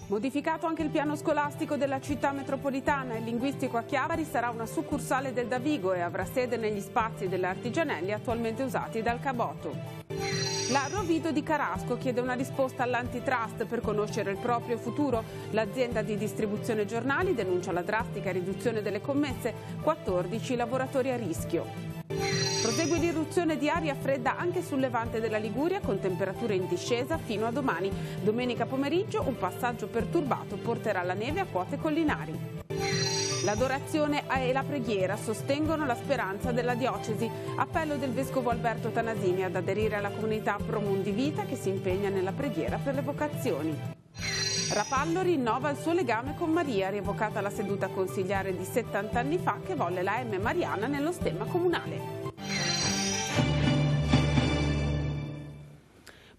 Modificato anche il piano scolastico della città metropolitana, il linguistico a Chiavari sarà una succursale del Davigo e avrà sede negli spazi dell'Artigianelli attualmente usati dal Caboto. La Rovido di Carasco chiede una risposta all'antitrust per conoscere il proprio futuro. L'azienda di distribuzione giornali denuncia la drastica riduzione delle commesse, 14 lavoratori a rischio. Prosegue l'irruzione di aria fredda anche sul levante della Liguria con temperature in discesa fino a domani. Domenica pomeriggio un passaggio perturbato porterà la neve a quote collinari. L'adorazione e la preghiera sostengono la speranza della diocesi. Appello del vescovo Alberto Tanasini ad aderire alla comunità Pro Mundi Vita che si impegna nella preghiera per le vocazioni. Rapallo rinnova il suo legame con Maria, rievocata la seduta consigliare di 70 anni fa che volle la M Mariana nello stemma comunale.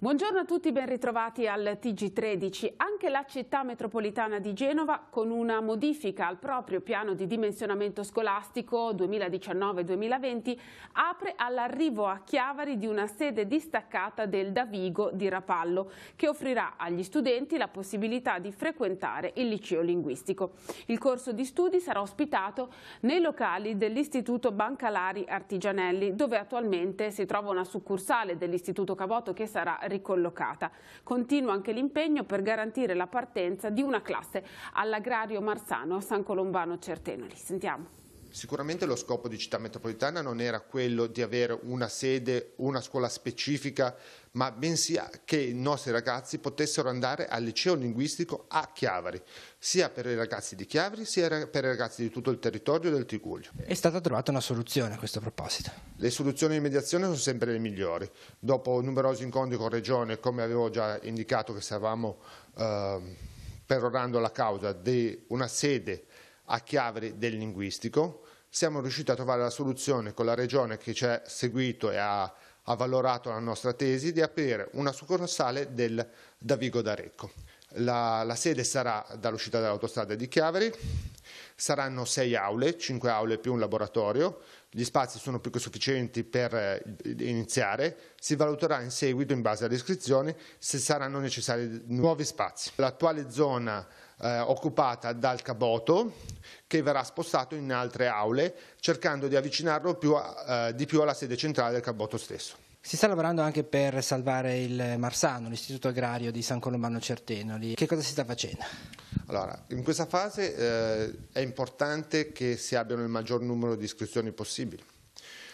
Buongiorno a tutti, ben ritrovati al TG13. Anche la città metropolitana di Genova, con una modifica al proprio piano di dimensionamento scolastico 2019-2020, apre all'arrivo a Chiavari di una sede distaccata del Davigo di Rapallo, che offrirà agli studenti la possibilità di frequentare il liceo linguistico. Il corso di studi sarà ospitato nei locali dell'Istituto Bancalari Artigianelli, dove attualmente si trova una succursale dell'Istituto Caboto che sarà ricollocata. Continua anche l'impegno per garantire la partenza di una classe all'Agrario Marsano a San Colombano Certenoli. Sentiamo. Sicuramente lo scopo di Città Metropolitana non era quello di avere una sede, una scuola specifica, ma bensì che i nostri ragazzi potessero andare al liceo linguistico a Chiavari, sia per i ragazzi di Chiavari sia per i ragazzi di tutto il territorio del Tigullio. È stata trovata una soluzione a questo proposito? Le soluzioni di mediazione sono sempre le migliori. Dopo numerosi incontri con Regione, come avevo già indicato che stavamo perorando la causa di una sede a Chiavari del linguistico, siamo riusciti a trovare la soluzione con la Regione che ci ha seguito e ha valorato la nostra tesi di aprire una succursale del Davigo d'Arecco. La sede sarà dall'uscita dell'autostrada di Chiavari, saranno 6 aule, 5 aule più un laboratorio, gli spazi sono più che sufficienti per iniziare, si valuterà in seguito in base alle iscrizioni se saranno necessari nuovi spazi. L'attuale zona occupata dal Caboto che verrà spostato in altre aule cercando di avvicinarlo di più alla sede centrale del Caboto stesso. Si sta lavorando anche per salvare il Marsano, l'istituto agrario di San Colombano Certenoli. Che cosa si sta facendo? Allora, in questa fase è importante che si abbiano il maggior numero di iscrizioni possibili.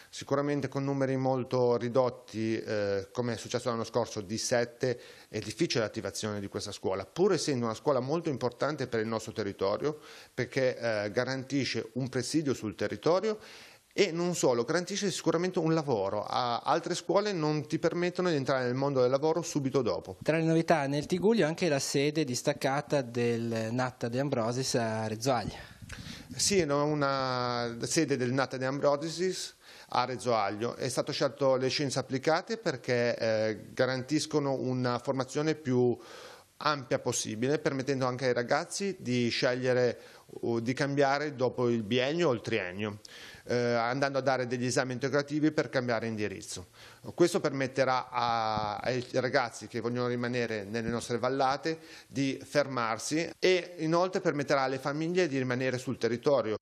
Sicuramente con numeri molto ridotti, come è successo l'anno scorso, di 7, è difficile l'attivazione di questa scuola, pur essendo una scuola molto importante per il nostro territorio, perché garantisce un presidio sul territorio e non solo, garantisce sicuramente un lavoro. Altre scuole non ti permettono di entrare nel mondo del lavoro subito dopo. Tra le novità nel Tigullio anche la sede distaccata del Natta De Ambrosis a Reggio Aglia. Sì, una sede del Natta De Ambrosis a Reggio Aglio. È stato scelto le scienze applicate perché garantiscono una formazione più ampia possibile, permettendo anche ai ragazzi di scegliere o di cambiare dopo il biennio o il triennio, andando a dare degli esami integrativi per cambiare indirizzo. Questo permetterà ai ragazzi che vogliono rimanere nelle nostre vallate di fermarsi e inoltre permetterà alle famiglie di rimanere sul territorio.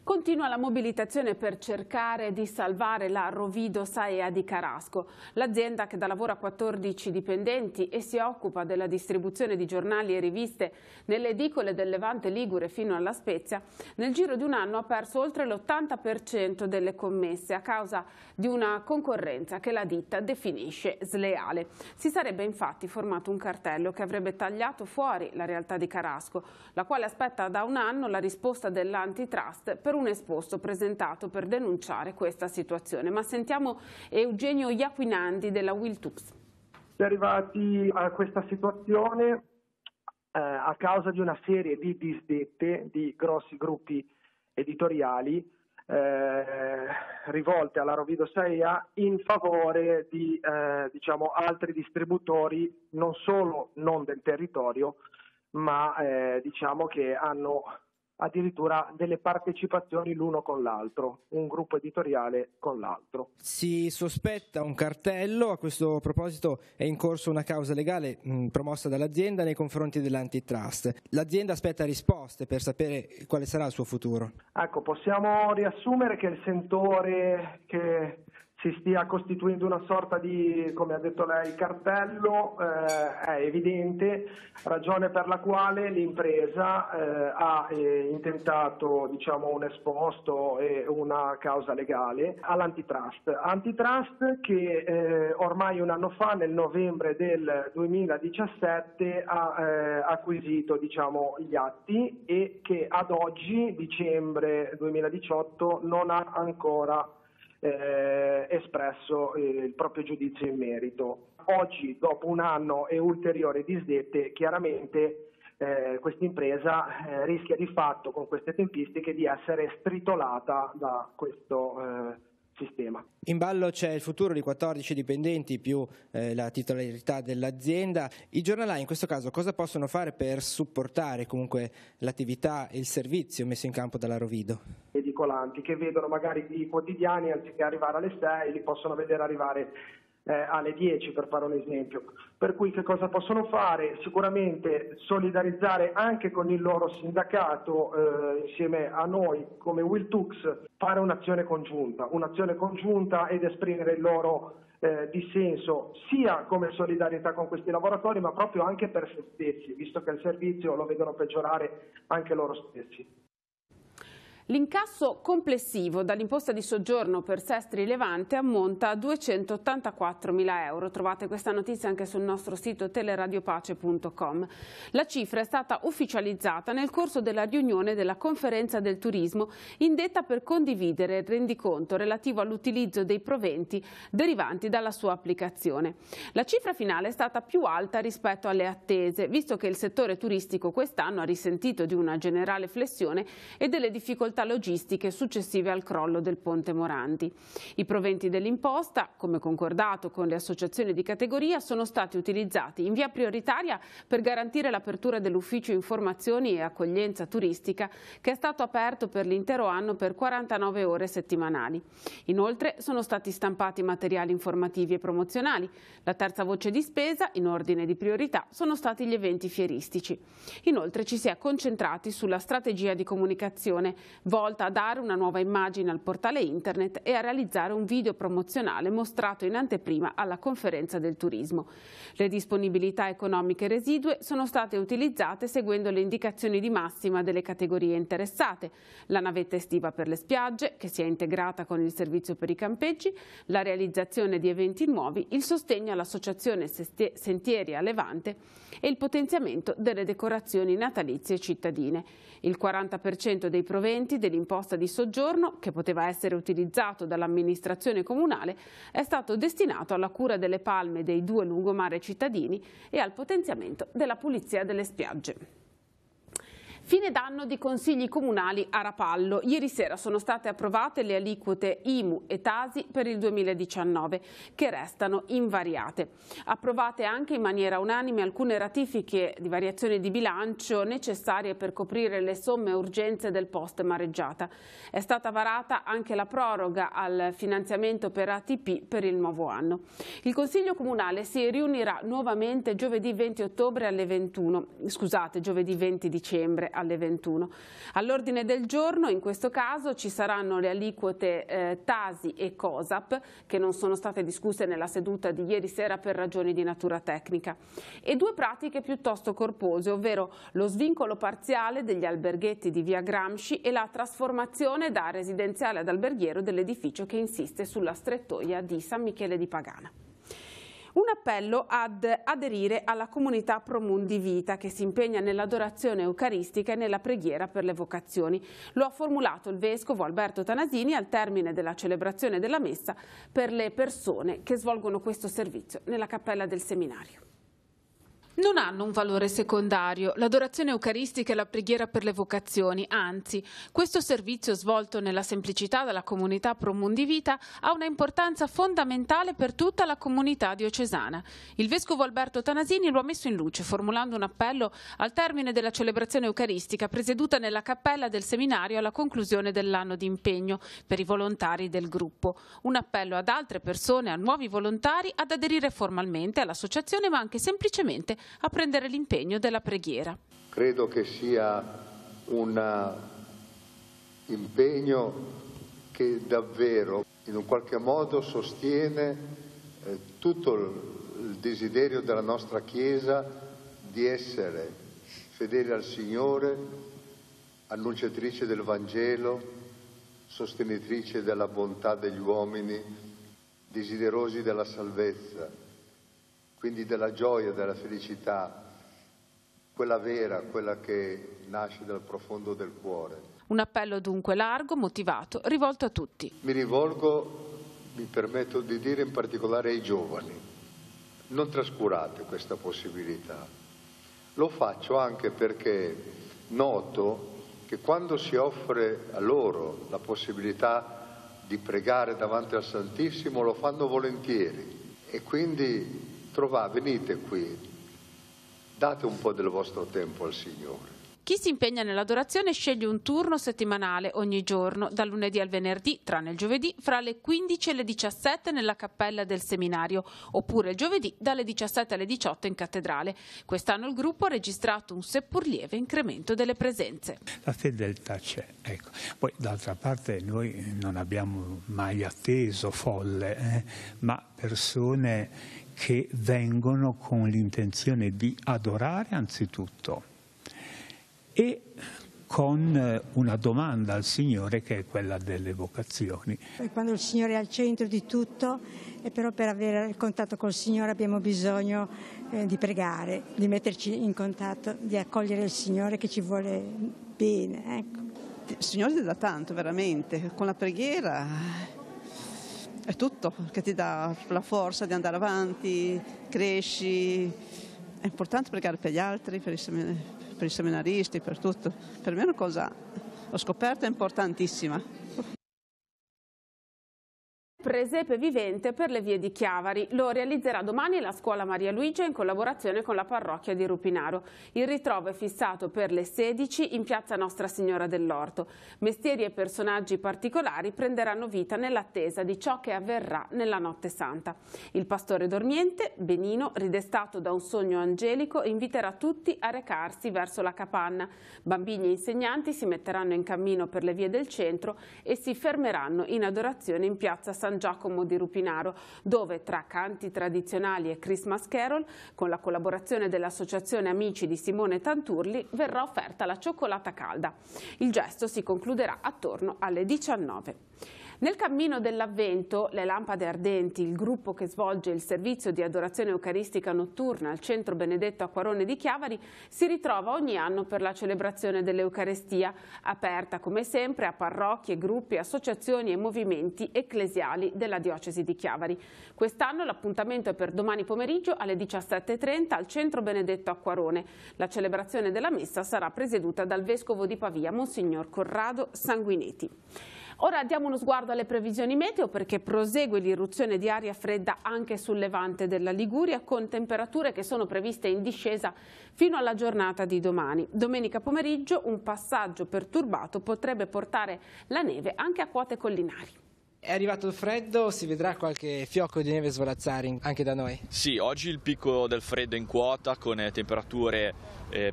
Continua la mobilitazione per cercare di salvare la Rovido Saea di Carasco. L'azienda, che dà lavoro a 14 dipendenti e si occupa della distribuzione di giornali e riviste nelle edicole del Levante Ligure fino alla Spezia, nel giro di un anno ha perso oltre l'80% delle commesse a causa di una concorrenza che la ditta definisce sleale. Si sarebbe infatti formato un cartello che avrebbe tagliato fuori la realtà di Carasco, la quale aspetta da un anno la risposta dell'antitrust per un esposto presentato per denunciare questa situazione. Ma sentiamo Eugenio Iaquinandi della Wiltux. Si è arrivati a questa situazione a causa di una serie di disdette di grossi gruppi editoriali rivolte alla Rovido Saea in favore di altri distributori non solo non del territorio, ma che hanno addirittura delle partecipazioni l'uno con l'altro, un gruppo editoriale con l'altro. Si sospetta un cartello, a questo proposito è in corso una causa legale promossa dall'azienda nei confronti dell'antitrust. L'azienda aspetta risposte per sapere quale sarà il suo futuro. Ecco, possiamo riassumere che il sentore che si stia costituendo una sorta di, come ha detto lei, cartello è evidente, ragione per la quale l'impresa ha intentato, diciamo, un esposto e una causa legale all'antitrust che ormai un anno fa, nel novembre del 2017, ha acquisito, diciamo, gli atti e che ad oggi, dicembre 2018, non ha ancora espresso il proprio giudizio in merito. Oggi, dopo un anno e ulteriori disdette, chiaramente questa impresa rischia di fatto, con queste tempistiche, di essere stritolata da questo sistema. In ballo c'è il futuro di 14 dipendenti più la titolarità dell'azienda. I giornalai in questo caso cosa possono fare per supportare comunque l'attività e il servizio messo in campo dalla Rovido? Edicolanti che vedono magari i quotidiani, anziché arrivare alle 6, li possono vedere arrivare alle 10, per fare un esempio. Per cui che cosa possono fare? Sicuramente solidarizzare anche con il loro sindacato, insieme a noi come Wiltux, fare un'azione congiunta ed esprimere il loro dissenso, sia come solidarietà con questi lavoratori, ma proprio anche per se stessi, visto che il servizio lo vedono peggiorare anche loro stessi. L'incasso complessivo dall'imposta di soggiorno per Sestri Levante ammonta a 284.000 euro. Trovate questa notizia anche sul nostro sito teleradiopace.com. La cifra è stata ufficializzata nel corso della riunione della Conferenza del Turismo indetta per condividere il rendiconto relativo all'utilizzo dei proventi derivanti dalla sua applicazione. La cifra finale è stata più alta rispetto alle attese, visto che il settore turistico quest'anno ha risentito di una generale flessione e delle difficoltà logistiche successive al crollo del ponte Morandi. I proventi dell'imposta, come concordato con le associazioni di categoria, sono stati utilizzati in via prioritaria per garantire l'apertura dell'ufficio informazioni e accoglienza turistica, che è stato aperto per l'intero anno per 49 ore settimanali. Inoltre sono stati stampati materiali informativi e promozionali. La terza voce di spesa, in ordine di priorità, sono stati gli eventi fieristici. Inoltre ci si è concentrati sulla strategia di comunicazione volta a dare una nuova immagine al portale internet e a realizzare un video promozionale mostrato in anteprima alla Conferenza del Turismo. Le disponibilità economiche residue sono state utilizzate seguendo le indicazioni di massima delle categorie interessate: la navetta estiva per le spiagge, che si è integrata con il servizio per i campeggi, la realizzazione di eventi nuovi, il sostegno all'associazione Sentieri a Levante e il potenziamento delle decorazioni natalizie cittadine. Il 40% dei proventi dell'imposta di soggiorno, che poteva essere utilizzato dall'amministrazione comunale, è stato destinato alla cura delle palme dei 2 lungomare cittadini e al potenziamento della pulizia delle spiagge. Fine d'anno di consigli comunali a Rapallo. Ieri sera sono state approvate le aliquote IMU e TASI per il 2019, che restano invariate. Approvate anche in maniera unanime alcune ratifiche di variazioni di bilancio necessarie per coprire le somme urgenze del post mareggiata. È stata varata anche la proroga al finanziamento per ATP per il nuovo anno. Il Consiglio Comunale si riunirà nuovamente giovedì 20 dicembre alle 21. All'ordine del giorno in questo caso ci saranno le aliquote TASI e COSAP, che non sono state discusse nella seduta di ieri sera per ragioni di natura tecnica, e 2 pratiche piuttosto corpose, ovvero lo svincolo parziale degli alberghetti di via Gramsci e la trasformazione da residenziale ad alberghiero dell'edificio che insiste sulla strettoia di San Michele di Pagana. Un appello ad aderire alla comunità Promundi Vita, che si impegna nell'adorazione eucaristica e nella preghiera per le vocazioni. Lo ha formulato il vescovo Alberto Tanasini al termine della celebrazione della messa per le persone che svolgono questo servizio nella cappella del seminario. Non hanno un valore secondario, l'adorazione eucaristica e la preghiera per le vocazioni, anzi, questo servizio svolto nella semplicità dalla comunità Pro Mundi Vita ha una importanza fondamentale per tutta la comunità diocesana. Il vescovo Alberto Tanasini lo ha messo in luce formulando un appello al termine della celebrazione eucaristica presieduta nella cappella del seminario alla conclusione dell'anno di impegno per i volontari del gruppo. Un appello ad altre persone, a nuovi volontari, ad aderire formalmente all'associazione ma anche semplicemente a prendere l'impegno della preghiera. Credo che sia un impegno che davvero in un qualche modo sostiene tutto il desiderio della nostra Chiesa di essere fedele al Signore, annunciatrice del Vangelo, sostenitrice della bontà degli uomini, desiderosi della salvezza, quindi della gioia, della felicità, quella vera, quella che nasce dal profondo del cuore. Un appello dunque largo, motivato, rivolto a tutti. Mi rivolgo, mi permetto di dire, in particolare ai giovani. Non trascurate questa possibilità. Lo faccio anche perché noto che quando si offre a loro la possibilità di pregare davanti al Santissimo lo fanno volentieri e quindi venite qui, date un po' del vostro tempo al Signore. Chi si impegna nell'adorazione sceglie un turno settimanale ogni giorno, dal lunedì al venerdì, tranne il giovedì, fra le 15 e le 17 nella cappella del seminario, oppure il giovedì dalle 17 alle 18 in cattedrale. Quest'anno il gruppo ha registrato un seppur lieve incremento delle presenze. La fedeltà c'è, ecco. Poi d'altra parte noi non abbiamo mai atteso folle, ma persone che vengono con l'intenzione di adorare anzitutto e con una domanda al Signore che è quella delle vocazioni. Quando il Signore è al centro di tutto, e però per avere il contatto col Signore abbiamo bisogno di pregare, di metterci in contatto, di accogliere il Signore che ci vuole bene. Ecco. Il Signore ti dà tanto, veramente, con la preghiera è tutto, che ti dà la forza di andare avanti, cresci. È importante pregare per gli altri, per i seminaristi, per tutto. Per me è una cosa, l'ho scoperta, importantissima. Presepe vivente per le vie di Chiavari. Lo realizzerà domani la Scuola Maria Luigia in collaborazione con la parrocchia di Rupinaro. Il ritrovo è fissato per le 16 in piazza Nostra Signora dell'Orto. Mestieri e personaggi particolari prenderanno vita nell'attesa di ciò che avverrà nella Notte Santa. Il pastore dormiente, Benino, ridestato da un sogno angelico, inviterà tutti a recarsi verso la capanna. Bambini e insegnanti si metteranno in cammino per le vie del centro e si fermeranno in adorazione in piazza San Giacomo di Rupinaro, dove tra canti tradizionali e Christmas Carol, con la collaborazione dell'Associazione Amici di Simone Tanturli, verrà offerta la cioccolata calda. Il gesto si concluderà attorno alle 19. Nel cammino dell'Avvento, le Lampade Ardenti, il gruppo che svolge il servizio di adorazione eucaristica notturna al Centro Benedetto Acquarone di Chiavari, si ritrova ogni anno per la celebrazione dell'Eucaristia, aperta come sempre a parrocchie, gruppi, associazioni e movimenti ecclesiali della diocesi di Chiavari. Quest'anno l'appuntamento è per domani pomeriggio alle 17:30 al Centro Benedetto Acquarone. La celebrazione della messa sarà presieduta dal vescovo di Pavia, Monsignor Corrado Sanguinetti. Ora diamo uno sguardo alle previsioni meteo perché prosegue l'irruzione di aria fredda anche sul levante della Liguria con temperature che sono previste in discesa fino alla giornata di domani. Domenica pomeriggio un passaggio perturbato potrebbe portare la neve anche a quote collinari. È arrivato il freddo, si vedrà qualche fiocco di neve svolazzare anche da noi? Sì, oggi il picco del freddo è in quota con temperature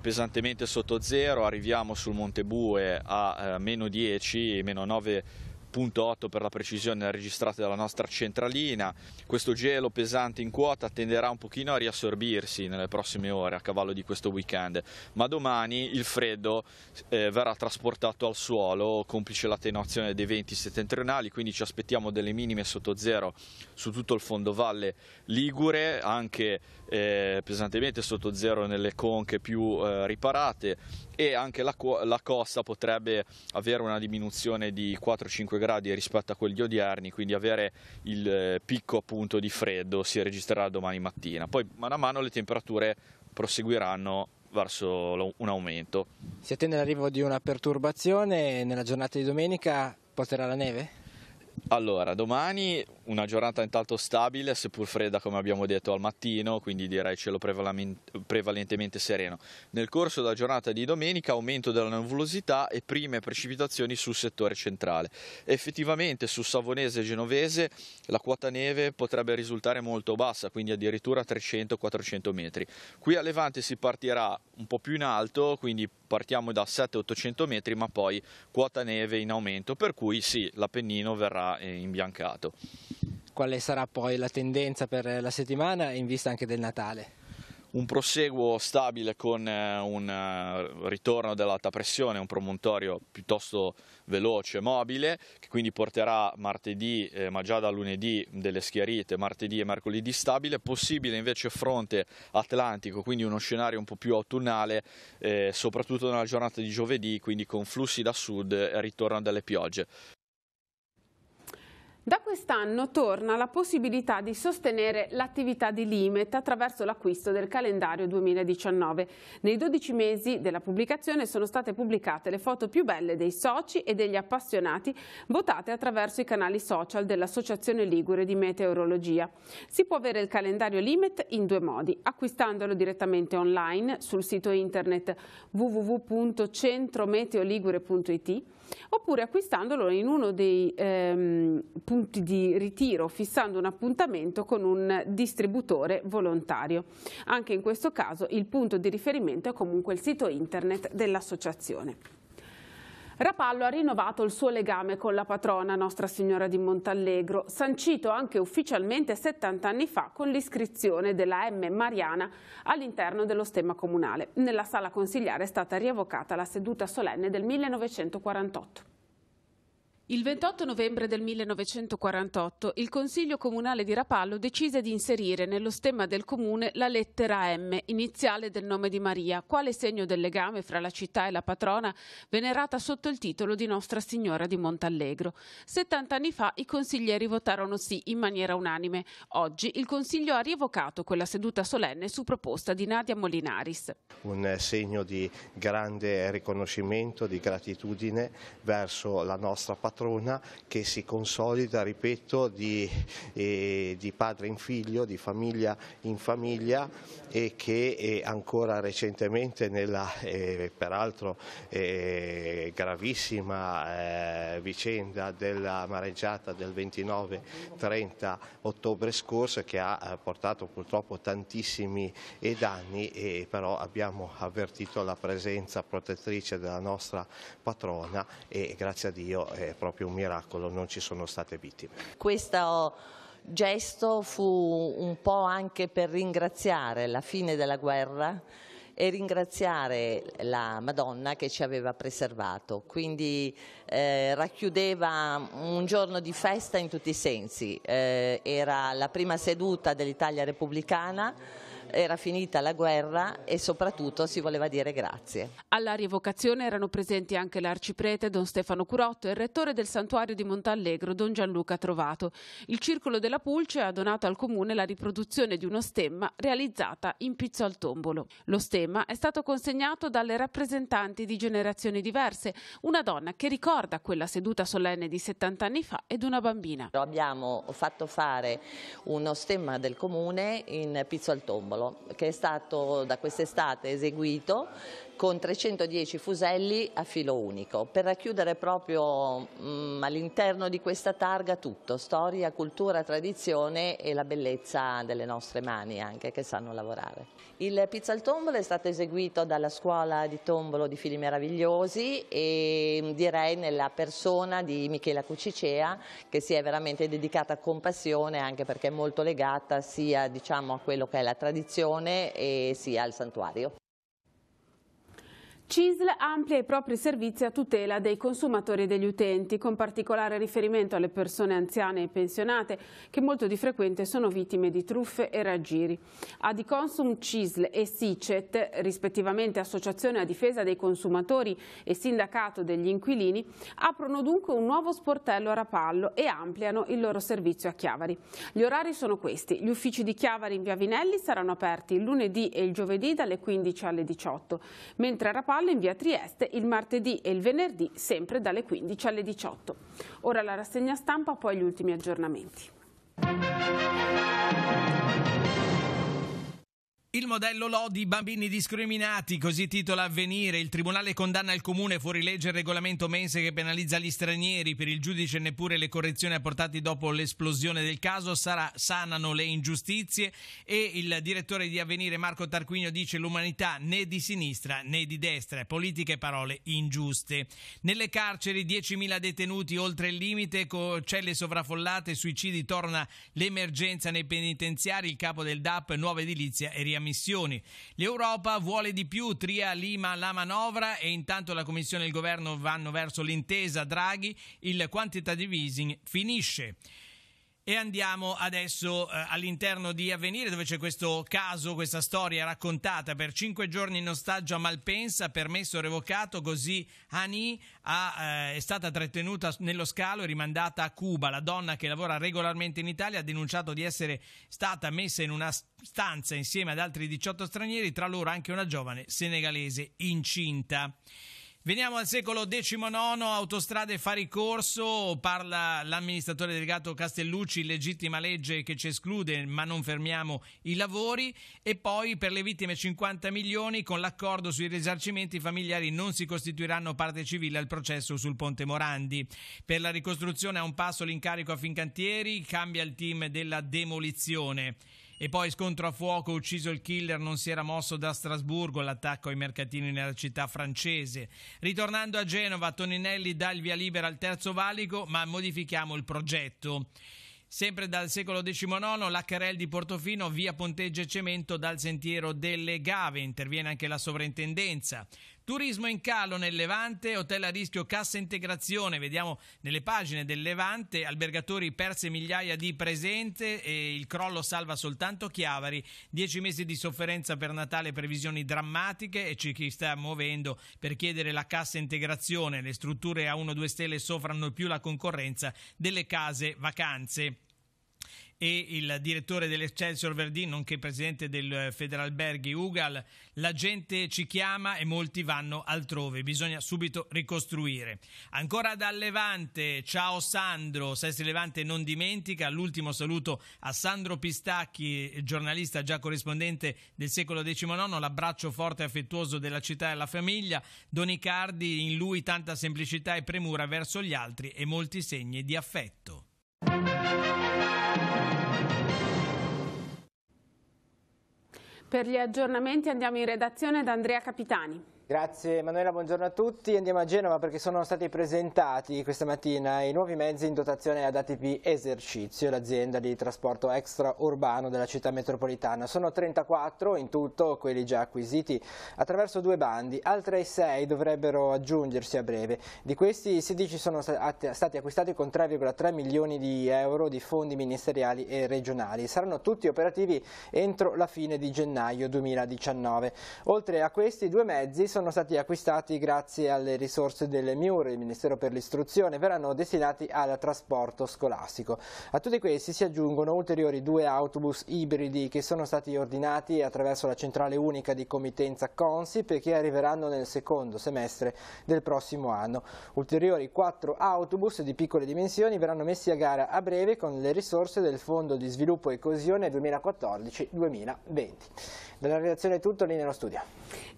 pesantemente sotto zero, arriviamo sul Monte Bue a meno 10, meno 9,8 per la precisione registrate dalla nostra centralina. Questo gelo pesante in quota tenderà un pochino a riassorbirsi nelle prossime ore a cavallo di questo weekend, ma domani il freddo verrà trasportato al suolo complice l'attenuazione dei venti settentrionali, quindi ci aspettiamo delle minime sotto zero su tutto il fondovalle ligure, anche pesantemente sotto zero nelle conche più riparate, e anche la costa potrebbe avere una diminuzione di 4-5 gradi rispetto a quelli odierni, quindi avere il picco appunto di freddo si registrerà domani mattina. Poi mano a mano le temperature proseguiranno verso un aumento. Si attende l'arrivo di una perturbazione nella giornata di domenica, porterà la neve? Allora, domani una giornata intanto stabile, seppur fredda come abbiamo detto al mattino, quindi direi cielo prevalentemente sereno. Nel corso della giornata di domenica aumento della nuvolosità e prime precipitazioni sul settore centrale. Effettivamente su Savonese e Genovese la quota neve potrebbe risultare molto bassa, quindi addirittura 300-400 metri. Qui a Levante si partirà un po' più in alto, quindi partiamo da 700-800 metri, ma poi quota neve in aumento, per cui sì, l'Appennino verrà imbiancato. Quale sarà poi la tendenza per la settimana in vista anche del Natale? Un proseguo stabile con un ritorno dell'alta pressione, un promontorio piuttosto veloce e mobile, che quindi porterà martedì, ma già da lunedì, delle schiarite, martedì e mercoledì stabile. Possibile invece fronte atlantico, quindi uno scenario un po' più autunnale, soprattutto nella giornata di giovedì, quindi con flussi da sud e ritorno delle piogge. Da quest'anno torna la possibilità di sostenere l'attività di Limet attraverso l'acquisto del calendario 2019. Nei 12 mesi della pubblicazione sono state pubblicate le foto più belle dei soci e degli appassionati, votate attraverso i canali social dell'Associazione Ligure di Meteorologia. Si può avere il calendario Limet in due modi: acquistandolo direttamente online sul sito internet www.centrometeoligure.it oppure acquistandolo in uno dei punti di ritiro, fissando un appuntamento con un distributore volontario. Anche in questo caso il punto di riferimento è comunque il sito internet dell'associazione. Rapallo ha rinnovato il suo legame con la patrona Nostra Signora di Montallegro, sancito anche ufficialmente 70 anni fa con l'iscrizione della M Mariana all'interno dello stemma comunale. Nella sala consigliare è stata rievocata la seduta solenne del 1948. Il 28 novembre del 1948 il Consiglio Comunale di Rapallo decise di inserire nello stemma del comune la lettera M, iniziale del nome di Maria, quale segno del legame fra la città e la patrona, venerata sotto il titolo di Nostra Signora di Montallegro. 70 anni fa i consiglieri votarono sì in maniera unanime. Oggi il Consiglio ha rievocato quella seduta solenne su proposta di Nadia Molinaris. Un segno di grande riconoscimento, di gratitudine verso la nostra patrona, che si consolida, ripeto, di padre in figlio, di famiglia in famiglia, e che ancora recentemente nella peraltro gravissima vicenda della mareggiata del 29-30 ottobre scorso, che ha portato purtroppo tantissimi danni, e però abbiamo avvertito la presenza protettrice della nostra patrona e grazie a Dio è proprio un miracolo, non ci sono state vittime. Questo gesto fu un po' anche per ringraziare la fine della guerra e ringraziare la Madonna che ci aveva preservato, quindi racchiudeva un giorno di festa in tutti i sensi. Era la prima seduta dell'Italia repubblicana, era finita la guerra e soprattutto si voleva dire grazie. Alla rievocazione erano presenti anche l'arciprete Don Stefano Curotto e il rettore del santuario di Montallegro Don Gianluca Trovato. Il Circolo della Pulce ha donato al comune la riproduzione di uno stemma realizzata in pizzo al tombolo. Lo stemma è stato consegnato dalle rappresentanti di generazioni diverse, una donna che ricorda quella seduta solenne di 70 anni fa ed una bambina. Abbiamo fatto fare uno stemma del comune in pizzo al tombolo, che è stato da quest'estate eseguito con 310 fuselli a filo unico, per racchiudere proprio all'interno di questa targa tutto: storia, cultura, tradizione e la bellezza delle nostre mani anche, che sanno lavorare. Il pizzo al tombolo è stato eseguito dalla scuola di tombolo di Fili Meravigliosi e direi nella persona di Michela Cucicea, che si è veramente dedicata con passione, anche perché è molto legata sia, diciamo, a quello che è la tradizione e sia al santuario. CISL amplia i propri servizi a tutela dei consumatori e degli utenti, con particolare riferimento alle persone anziane e pensionate che molto di frequente sono vittime di truffe e raggiri. Adiconsum, CISL e SICET, rispettivamente Associazione a difesa dei consumatori e Sindacato degli inquilini, aprono dunque un nuovo sportello a Rapallo e ampliano il loro servizio a Chiavari. Gli orari sono questi: gli uffici di Chiavari in via Vinelli saranno aperti il lunedì e il giovedì dalle 15 alle 18, mentre a Rapallo in via Trieste il martedì e il venerdì sempre dalle 15 alle 18. Ora la rassegna stampa, poi gli ultimi aggiornamenti. Il modello Lodi, bambini discriminati, così titola Avvenire. Il tribunale condanna il comune fuorilegge il regolamento mense che penalizza gli stranieri. Per il giudice neppure le correzioni apportate dopo l'esplosione del caso sanano le ingiustizie, e il direttore di Avvenire Marco Tarquinio dice: l'umanità né di sinistra né di destra, politiche e parole ingiuste. Nelle carceri 10.000 detenuti oltre il limite, celle sovraffollate, suicidi, torna l'emergenza nei penitenziari, il capo del DAP, nuova edilizia e riammissioni. L'Europa vuole di più, tria Lima la manovra, e intanto la Commissione e il Governo vanno verso l'intesa Draghi, il quantitative easing finisce. E andiamo adesso all'interno di Avvenire, dove c'è questo caso, questa storia raccontata: per 5 giorni in ostaggio a Malpensa, permesso revocato, così Hani è stata trattenuta nello scalo e rimandata a Cuba. La donna, che lavora regolarmente in Italia, ha denunciato di essere stata messa in una stanza insieme ad altri 18 stranieri, tra loro anche una giovane senegalese incinta. Veniamo al secolo XIX, autostrade fa ricorso, parla l'amministratore delegato Castellucci, legittima legge che ci esclude ma non fermiamo i lavori. E poi per le vittime 50 milioni, con l'accordo sui risarcimenti i familiari non si costituiranno parte civile al processo sul Ponte Morandi. Per la ricostruzione a un passo l'incarico a Fincantieri, cambia il team della demolizione. E poi scontro a fuoco, ucciso il killer, non si era mosso da Strasburgo, l'attacco ai mercatini nella città francese. Ritornando a Genova, Toninelli dà il via libera al terzo valico, ma modifichiamo il progetto. Sempre dal secolo XIX, l'Accarel di Portofino, via Ponteggia e Cemento dal sentiero delle Gave, interviene anche la sovrintendenza. Turismo in calo nel Levante, hotel a rischio cassa integrazione, vediamo nelle pagine del Levante, albergatori perse migliaia di presenze e il crollo salva soltanto Chiavari, 10 mesi di sofferenza per Natale, previsioni drammatiche, e ci chi sta muovendo per chiedere la cassa integrazione. Le strutture a 1-2 stelle soffrono più la concorrenza delle case vacanze. E il direttore dell'Excelsior Verdin, nonché presidente del Federalberghi Ugal: la gente ci chiama e molti vanno altrove, bisogna subito ricostruire. Ancora dal Levante, ciao Sandro, Sesti Levante non dimentica, l'ultimo saluto a Sandro Pistacchi, giornalista già corrispondente del secolo XIX, l'abbraccio forte e affettuoso della città e della famiglia. Donicardi, in lui tanta semplicità e premura verso gli altri e molti segni di affetto. Per gli aggiornamenti andiamo in redazione da Andrea Capitani. Grazie Emanuela, buongiorno a tutti. Andiamo a Genova perché sono stati presentati questa mattina i nuovi mezzi in dotazione ad ATP Esercizio, l'azienda di trasporto extraurbano della città metropolitana. Sono 34 in tutto quelli già acquisiti attraverso 2 bandi, altri 6 dovrebbero aggiungersi a breve. Di questi 16 sono stati acquistati con 3,3 milioni di euro di fondi ministeriali e regionali. Saranno tutti operativi entro la fine di gennaio 2019. Oltre a questi 2 mezzi sono stati acquistati grazie alle risorse del MIUR, il Ministero per l'Istruzione, verranno destinati al trasporto scolastico. A tutti questi si aggiungono ulteriori 2 autobus ibridi che sono stati ordinati attraverso la centrale unica di committenza Consip e che arriveranno nel secondo semestre del prossimo anno. Ulteriori 4 autobus di piccole dimensioni verranno messi a gara a breve con le risorse del Fondo di Sviluppo e Coesione 2014-2020. Dalla redazione è tutto, lì nello studio.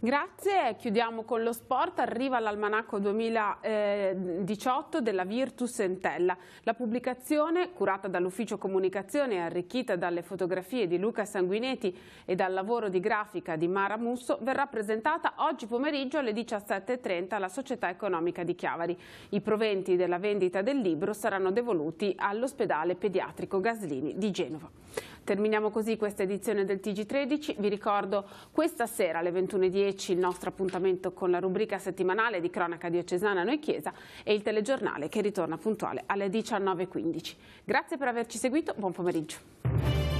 Grazie, chiudiamo con lo sport. Arriva l'almanacco 2018 della Virtus Entella. La pubblicazione, curata dall'Ufficio Comunicazione e arricchita dalle fotografie di Luca Sanguinetti e dal lavoro di grafica di Mara Musso, verrà presentata oggi pomeriggio alle 17:30 alla Società Economica di Chiavari. I proventi della vendita del libro saranno devoluti all'ospedale pediatrico Gaslini di Genova. Terminiamo così questa edizione del TG13. Vi ricordo questa sera alle 21:10 il nostro appuntamento appuntamento con la rubrica settimanale di Cronaca Diocesana Noi Chiesa e il telegiornale che ritorna puntuale alle 19:15. Grazie per averci seguito, buon pomeriggio.